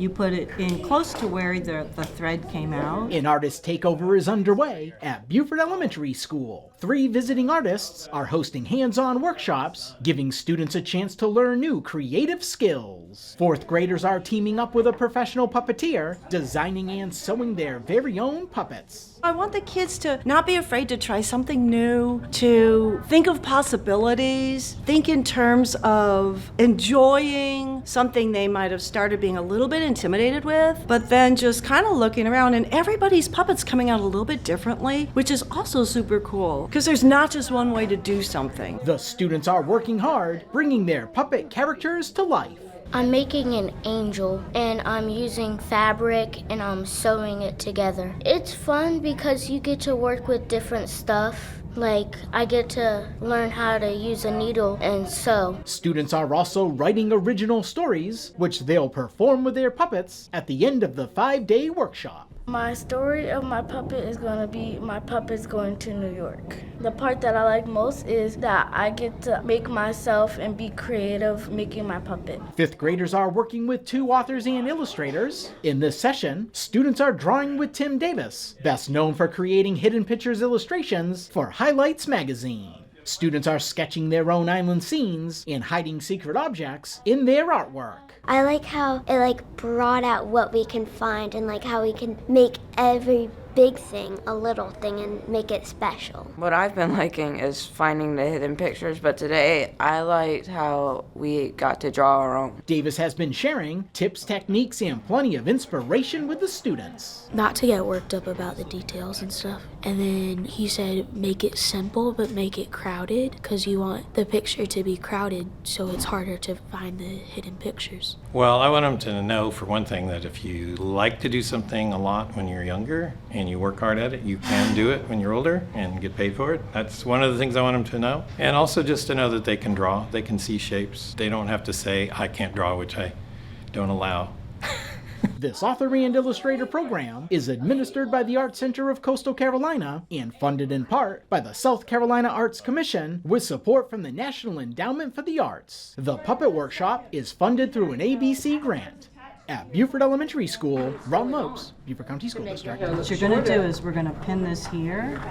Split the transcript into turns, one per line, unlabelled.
You put it in close to where the thread came out.
An artist takeover is underway at Beaufort Elementary School. 3 visiting artists are hosting hands-on workshops, giving students a chance to learn new creative skills. 4th graders are teaming up with a professional puppeteer, designing and sewing their very own puppets.
I want the kids to not be afraid to try something new, to think of possibilities, think in terms of enjoying something they might have started being a little bit intimidated with, but then just kind of looking around, and everybody's puppet's coming out a little bit differently, which is also super cool, because there's not just one way to do something.
The students are working hard, bringing their puppet characters to life.
I'm making an angel, and I'm using fabric, and I'm sewing it together. It's fun because you get to work with different stuff. Like, I get to learn how to use a needle and sew.
Students are also writing original stories, which they'll perform with their puppets at the end of the 5-day workshop.
My story of my puppet is going to be my puppet's going to New York. The part that I like most is that I get to make myself and be creative making my puppet.
5th graders are working with 2 authors and illustrators. In this session, students are drawing with Tim Davis, best known for creating Hidden Pictures illustrations for Highlights magazine. Students are sketching their own island scenes and hiding secret objects in their artwork.
I like how it brought out what we can find and how we can make every big thing a little thing and make it special.
What I've been liking is finding the hidden pictures, but today I liked how we got to draw our own.
Davis has been sharing tips, techniques, and plenty of inspiration with the students.
Not to get worked up about the details and stuff. And then he said make it simple but make it crowded, because you want the picture to be crowded so it's harder to find the hidden pictures.
Well, I want them to know, for one thing, that if you like to do something a lot when you're younger and you work hard at it, you can do it when you're older and get paid for it. That's one of the things I want them to know. And also just to know that they can draw, they can see shapes. They don't have to say, I can't draw, which I don't allow.
This author and illustrator program is administered by the Art Center of Coastal Carolina and funded in part by the South Carolina Arts Commission with support from the National Endowment for the Arts. The Puppet Workshop is funded through an ABC grant. At Beaufort Elementary School, Ron Lopes, Beaufort County School District.
What you're going to do is we're going to pin this here,